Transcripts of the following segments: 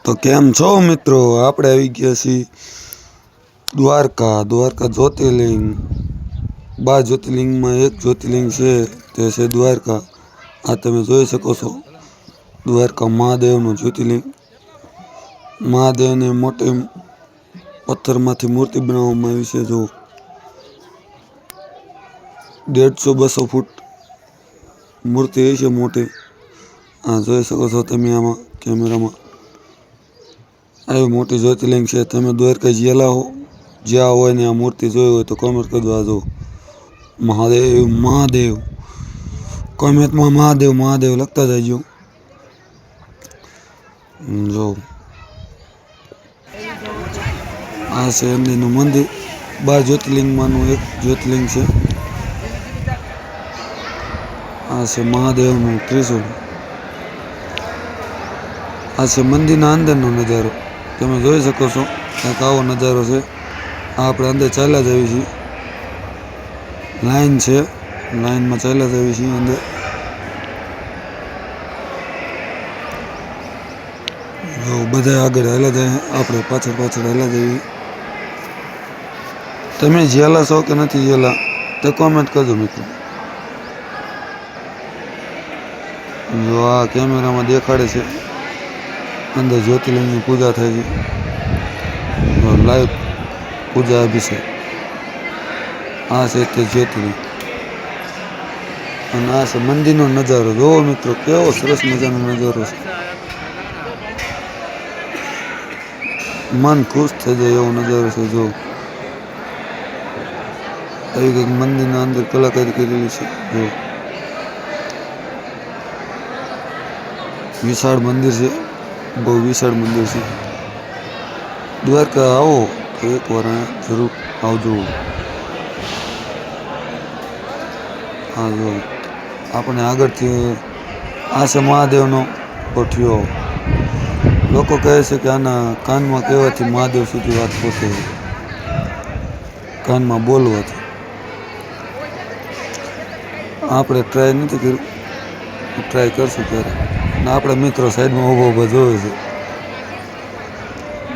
તો કેમ છો મિત્રો? આપણે આવી ગયા છીએ દ્વારકા. દ્વારકા જ્યોતિર્લિંગ, 12 જ્યોતિર્લિંગમાં એક જ્યોતિર્લિંગ છે, તે છે દ્વારકા. આ તમે જોઈ શકો છો દ્વારકા મહાદેવનું જ્યોતિર્લિંગ. મહાદેવને મોટી પથ્થરમાંથી મૂર્તિ બનાવવામાં આવી છે. જો 150-200 ફૂટ મૂર્તિ છે મોટી. આ જોઈ શકો છો તમે આમાં કેમેરામાં. આવી મોટી જ્યોતિર્લિંગ છે. તમે દ્વારકા ગયેલા હો, જ્યાં હોય ને આ મૂર્તિ જોઈ હોય તો કોમેન્ટ કરી દો. આ જો મહાદેવ મહાદેવ, કોમેન્ટમાં મહાદેવ મહાદેવ લખતા જજો. જો આ છે એમનું મંદિર. 12 જ્યોતિર્લિંગમાંનું એક જ્યોતિર્લિંગ છે. આ છે મહાદેવનું ત્રિશુલ. આ છે મંદિરના અંદરનો નજારો. તમે જોઈ શકો છો કંઈક આવો નજારો છે. આપણે અંદર ચાલ્યા જઈએ છીએ. લાઈન છે, લાઈનમાં ચાલ્યા જઈએ છીએ અંદર. બધા આગળ હાલ્યા જાય, આપણે પાછળ પાછળ હાલ્યા જઈએ. તમે જેલા છો કે નથી જેલા તે કોમેન્ટ કરજો મિત્રો. જો આ કેમેરામાં દેખાડે છે અંદર જ્યોતિર્લિંગની પૂજા થાય છે. લાઈવ પૂજા અભિષેક. આ છે તે જ્યોતિર્લિંગ અને આ છે મંદિરનો નજારો. જોવો મિત્રો કેવો સરસ મજાનો નજારો છે. મન ખુશ થઈ જાય એવો નજારો છે. જો આવી કંઈક મંદિરના અંદર કલાકારી કરેલી છે. જો વિશાળ મંદિર છે, બહુ વિશાળ મંદિર છે. દ્વારકા આવો તો એકવાર જરૂર આવજો. હા જો આપણે આગળથી આ છે મહાદેવનો કોઠિયો. લોકો કહે છે કે આના કાનમાં કહેવાથી મહાદેવ સુધી વાત પહોંચે, કાનમાં બોલવાથી. આપણે ટ્રાય નથી કર્યું, ટ્રાય કરશું ત્યારે. ને આપણા મિત્રો સાઈડમાં ઊભો ઊભો જોવે છે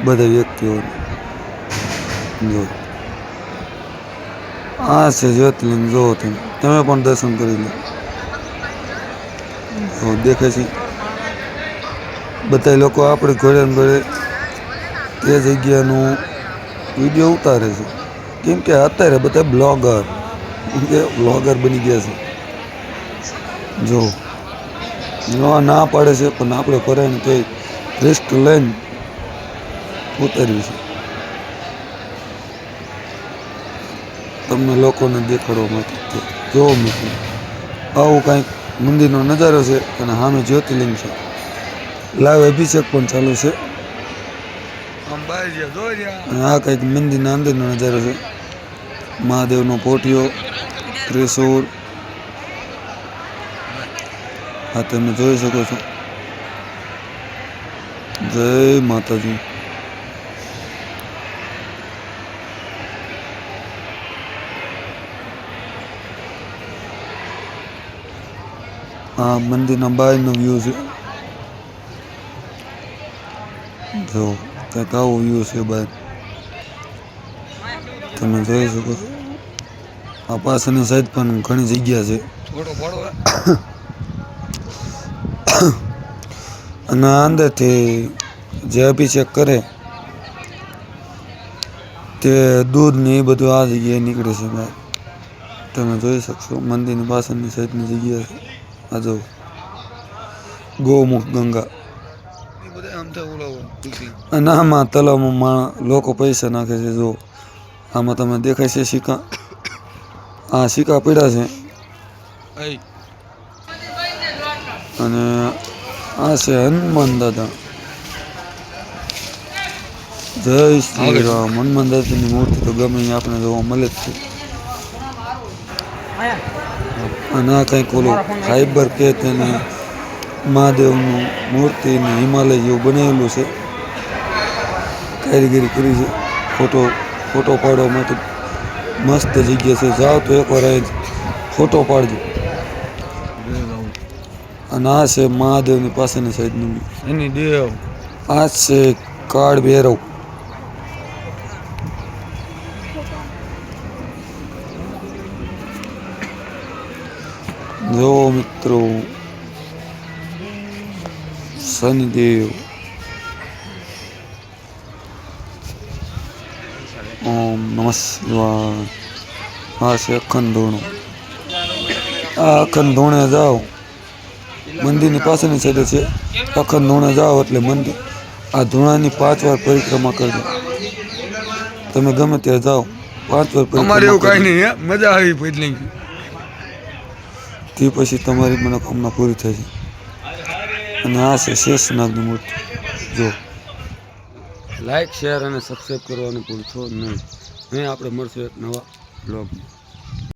બધા વ્યક્તિઓને. જો આ છે જ્યોતિર્લિંગ. જોવો તમે પણ દર્શન કરી લો. દેખાય છે બધા લોકો આપણે ઘરે ને ઘરે તે જગ્યાનું વિડીયો ઉતારે છે. કેમ કે અત્યારે બધા બ્લોગર બની ગયા છે. જો ના પાડે છે પણ આપણે ફરાઈને તો રિસ્ક લઈને ઉતાર્યું છે તમને લોકોને દેખાડવા માટે. જોવો મિત્રો આવું કાંઈક મંદિરનો નજારો છે અને સામે જ્યોતિર્લિંગ છે. લાઈવ અભિષેક પણ ચાલુ છે. આ કંઈક મંદિરના અંદરનો નજારો છે. મહાદેવનો પોટિયો, ત્રિશુળ. આ તમે જોઈ શકો છો. જય માતાજી. આ મંદિરના બહારનો વ્યૂ છે. જો કંઈક આવો વ્યૂ છે બહાર, તમે જોઈ શકો છો. આ પાછળની સાઈડ પણ ઘણી જગ્યા છે. અને અંદરથી જે અભિષેક કરે તે દૂધ ને એ બધું આ જગ્યાએ નીકળે છે બહાર. તમે જોઈ શકશો મંદિરની પાછળની સાઈડની જગ્યા છે. આ જો ગૌમુખ ગંગા. અને આમાં તલાવમાં લોકો પૈસા નાખે છે. જો આમાં તમે દેખાય છે સિક્કા. આ સિક્કા પીડા છે. અને આ છે હનુમાન દાદા. જય શ્રી રામ. હનુમાન દાદાની મૂર્તિ તો ગમે આપણે જોવા મળે જ છે. અને આ કંઈક ઓલું ફાઈબર કે તેને મહાદેવનું મૂર્તિ ને હિમાલય જેવું બનાવેલું છે. કારીગરી કરી છે. ફોટો પાડવા માટે મસ્ત જગ્યા છે. જાઓ તો એકવાર અહીં ફોટો પાડજો. અને આ છે મહાદેવની પાસેની સાઈડનું એની દેવ. આ છે કાળ ભૈરવ. જો મિત્રો શનિદેવ. ઓમ નમઃ શિવાય. આ છે અખંડ ધૂણો. આ અખંડ ધૂણે જાઓ મંદિરની પાછળની સાઈડે છે. અખંડ ધૂણે જાઓ એટલે મંદિર. આ ધૂણાની 5 વાર પરિક્રમા કરજો. તમે ગમે ત્યાં જાઓ 5 વાર પરિક્રમા. અમારે એવું કાંઈ નહીં, મજા આવી પૈદલિંગ. તે પછી તમારી મનોકામના પૂરી થાય છે. અને આ છે શેષનાગની મૂર્તિ. જો લાઈક શેર અને સબસ્ક્રાઈબ કરવાનું ભૂલશો નહીં. આપણે મળશું એક નવા બ્લોગમાં.